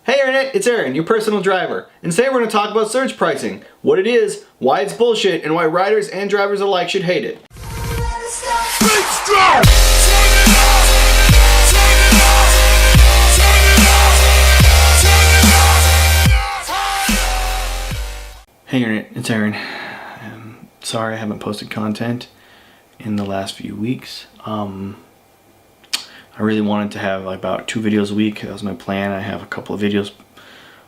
Hey Internet, it's Aaron, your personal driver, and today we're going to talk about surge pricing, what it is, why it's bullshit, and why riders and drivers alike should hate it. Mystro! Hey Internet, it's Aaron. Sorry I haven't posted content in the last few weeks. I really wanted to have like about 2 videos a week. That was my plan. I have a couple of videos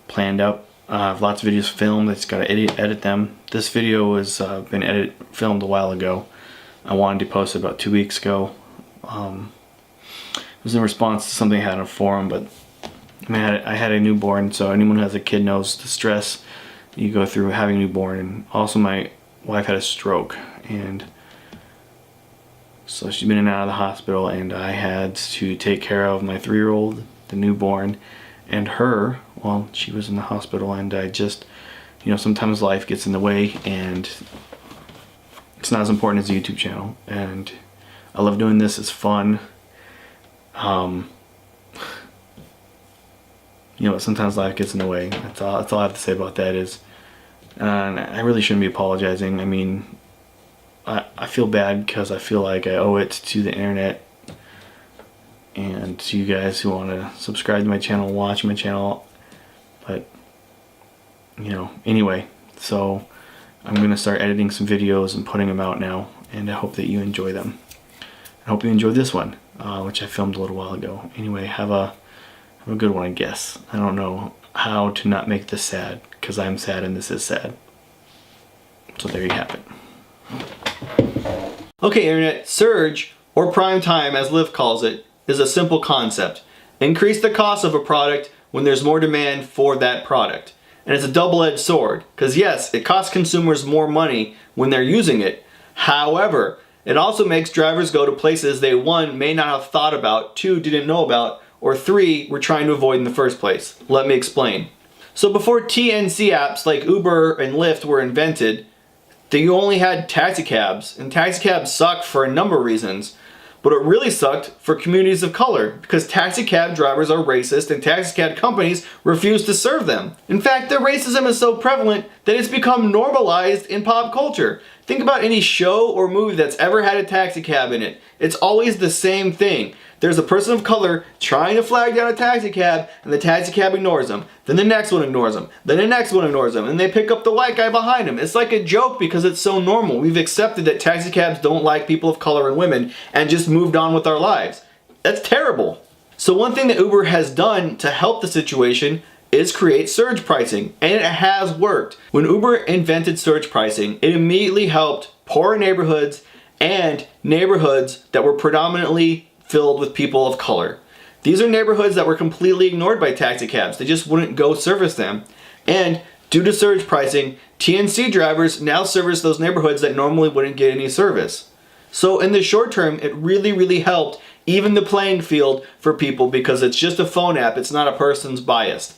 planned out. I have lots of videos filmed. I just gotta edit them. This video was filmed a while ago. I wanted to post it about 2 weeks ago. It was in response to something I had on a forum, but I had a newborn, so anyone who has a kid knows the stress you go through having a newborn. And also my wife had a stroke, and so she's been in and out of the hospital, and I had to take care of my 3-year-old, the newborn, and her while she was in the hospital. And I just, sometimes life gets in the way, and it's not as important as the YouTube channel. And I love doing this. It's fun. Sometimes life gets in the way. That's all I have to say about that. And I really shouldn't be apologizing. I mean, I feel bad because I feel like I owe it to the internet and to you guys who want to subscribe to my channel, watch my channel. But, anyway, so I'm going to start editing some videos and putting them out now, and I hope that you enjoy them. I hope you enjoyed this one, which I filmed a little while ago. Anyway, have a good one, I guess. I don't know how to not make this sad, because I'm sad and this is sad. So there you have it. Okay, Internet, surge, or prime time as Lyft calls it, is a simple concept. Increase the cost of a product when there's more demand for that product. And it's a double-edged sword, because yes, it costs consumers more money when they're using it. However, it also makes drivers go to places they, 1, may not have thought about, 2, didn't know about, or 3, were trying to avoid in the first place. Let me explain. So before TNC apps like Uber and Lyft were invented, you only had taxi cabs, and taxi cabs sucked for a number of reasons. But it really sucked for communities of color, because taxi cab drivers are racist and taxi cab companies refuse to serve them. In fact, their racism is so prevalent that it's become normalized in pop culture. Think about any show or movie that's ever had a taxi cab in it. It's always the same thing. There's a person of color trying to flag down a taxi cab, and the taxi cab ignores them. Then the next one ignores them. Then the next one ignores them. And they pick up the white guy behind him. It's like a joke because it's so normal. We've accepted that taxi cabs don't like people of color and women and just moved on with our lives. That's terrible. So one thing that Uber has done to help the situation is create surge pricing, and it has worked. When Uber invented surge pricing, it immediately helped poorer neighborhoods and neighborhoods that were predominantly filled with people of color. These are neighborhoods that were completely ignored by taxi cabs. They just wouldn't go service them. And due to surge pricing, TNC drivers now service those neighborhoods that normally wouldn't get any service. So in the short term, it really helped even the playing field for people, because it's just a phone app. It's not a person's bias.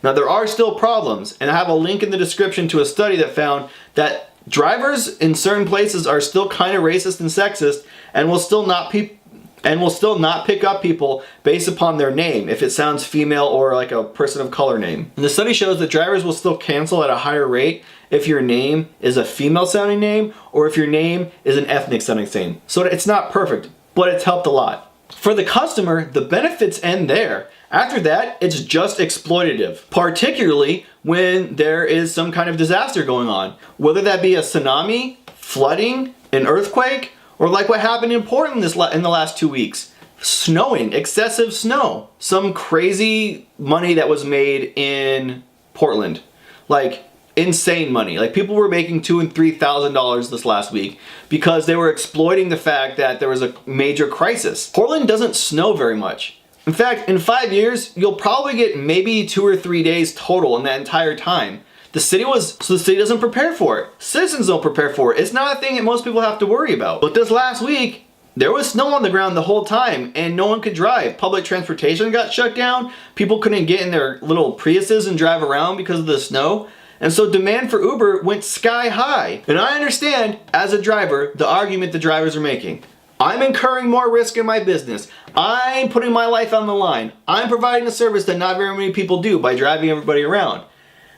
Now there are still problems, and I have a link in the description to a study that found that drivers in certain places are still kind of racist and sexist, and will still not pick up people based upon their name, if it sounds female or like a person of color name. And the study shows that drivers will still cancel at a higher rate if your name is a female sounding name, or if your name is an ethnic sounding name. So it's not perfect, but it's helped a lot. For the customer, the benefits end there. After that, it's just exploitative, particularly when there is some kind of disaster going on, whether that be a tsunami, flooding, an earthquake, or like what happened in Portland in the last 2 weeks. Snowing, excessive snow. Some crazy money that was made in Portland. Like insane money. Like people were making $2,000 and $3,000 this last week because they were exploiting the fact that there was a major crisis. Portland doesn't snow very much. In fact, in 5 years, you'll probably get maybe 2 or 3 days total in that entire time. So the city doesn't prepare for it. Citizens don't prepare for it. It's not a thing that most people have to worry about. But this last week, there was snow on the ground the whole time, and no one could drive. Public transportation got shut down. People couldn't get in their little Priuses and drive around because of the snow. And so demand for Uber went sky high. And I understand, as a driver, the argument the drivers are making. I'm incurring more risk in my business. I'm putting my life on the line. I'm providing a service that not very many people do by driving everybody around.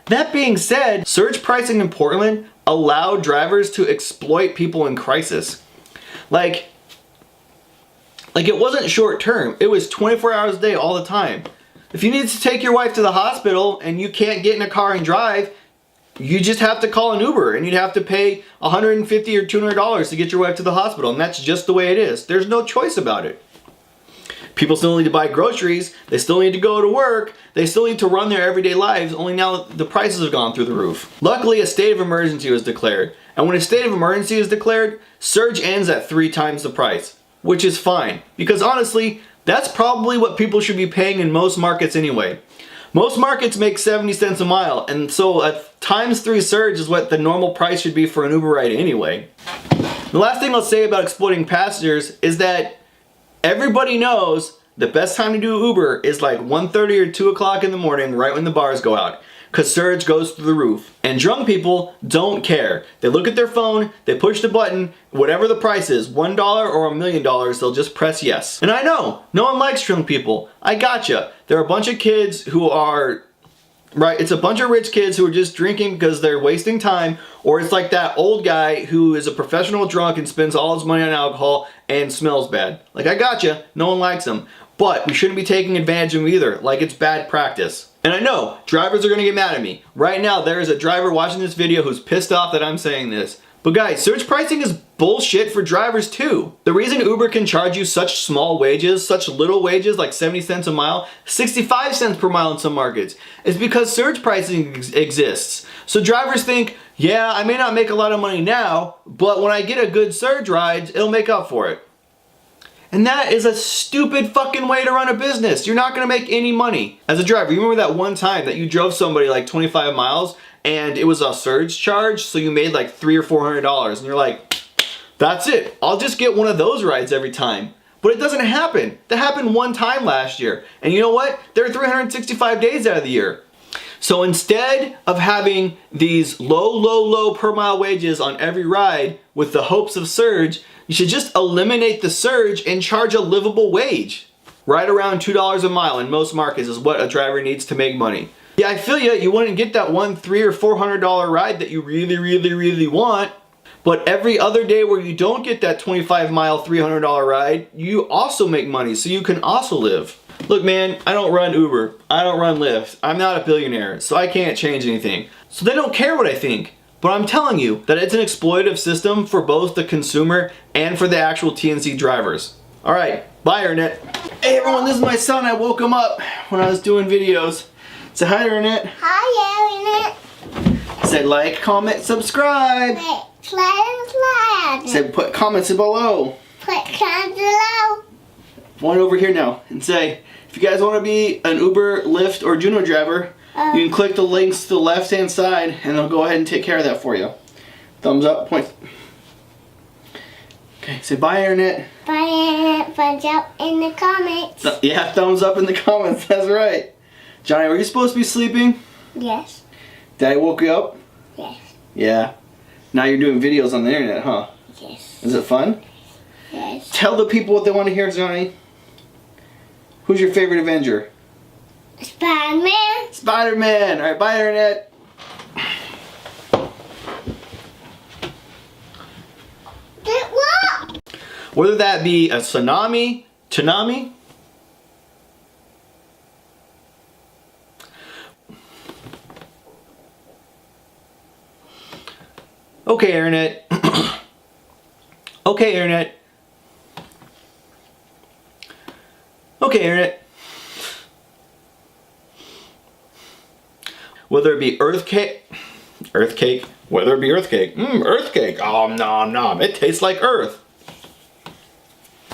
That being said, surge pricing in Portland allowed drivers to exploit people in crisis. Like it wasn't short term. It was 24 hours a day all the time. If you need to take your wife to the hospital and you can't get in a car and drive, you just have to call an Uber and you'd have to pay $150 or $200 to get your wife to the hospital, and that's just the way it is. There's no choice about it. People still need to buy groceries, they still need to go to work, they still need to run their everyday lives, only now the prices have gone through the roof. Luckily, a state of emergency was declared, and when a state of emergency is declared, surge ends at 3 times the price, which is fine, because honestly, that's probably what people should be paying in most markets anyway. Most markets make 70 cents a mile, and so a times 3 surge is what the normal price should be for an Uber ride anyway. The last thing I'll say about exploiting passengers is that everybody knows the best time to do Uber is like 1:30 or 2 o'clock in the morning, right when the bars go out, because surge goes through the roof. And drunk people don't care. They look at their phone, they push the button, whatever the price is, $1 or $1 million, they'll just press yes. And I know, no one likes drunk people. I gotcha. There are a bunch of kids who are, right, it's a bunch of rich kids who are just drinking because they're wasting time, or it's like that old guy who is a professional drunk and spends all his money on alcohol and smells bad. Like, I gotcha, no one likes him. But we shouldn't be taking advantage of him either, like it's bad practice. And I know, drivers are gonna get mad at me. Right now, there is a driver watching this video who's pissed off that I'm saying this. But guys, surge pricing is bullshit for drivers too. The reason Uber can charge you such small wages, such little wages like 70 cents a mile, 65 cents per mile in some markets, is because surge pricing exists. So drivers think, yeah, I may not make a lot of money now, but when I get a good surge ride, it'll make up for it. And that is a stupid fucking way to run a business. You're not gonna make any money. As a driver, you remember that one time that you drove somebody like 25 miles and it was a surge charge, so you made like $300 or $400, and you're like, that's it. I'll just get one of those rides every time. But it doesn't happen. That happened one time last year. And you know what? There are 365 days out of the year. So instead of having these low per mile wages on every ride with the hopes of surge, you should just eliminate the surge and charge a livable wage. Right around $2 a mile in most markets is what a driver needs to make money. Yeah, I feel you wouldn't get that one $300 or $400 ride that you really want, but every other day where you don't get that 25-mile $300 ride, you also make money, so you can also live. Look man, I don't run Uber, I don't run Lyft, I'm not a billionaire, so I can't change anything. So they don't care what I think. But I'm telling you that it's an exploitative system for both the consumer and for the actual TNC drivers. Alright, bye Internet. Hey everyone, this is my son. I woke him up when I was doing videos. Say hi Internet. Hi Internet. Say like, comment, subscribe. Say put comments below. Put comments below. One over here now and say, if you guys want to be an Uber, Lyft, or Juno driver, you can click the links to the left hand side and they'll go ahead and take care of that for you. Thumbs up, point. Okay, say bye Internet. Bye Internet, thumbs up in the comments. Yeah, thumbs up in the comments, that's right. Johnny, were you supposed to be sleeping? Yes. Daddy woke you up? Yes. Yeah. Now you're doing videos on the internet, huh? Yes. Is it fun? Yes. Tell the people what they want to hear, Johnny. Who's your favorite Avenger? Spider-Man. Spider-Man. Alright, bye Internet. Did what? Whether that be a tsunami, okay, Internet. Okay, Internet. Okay, Internet. Whether it be earthquake, whether it be earthquake, earthquake, oh nom nom, it tastes like earth.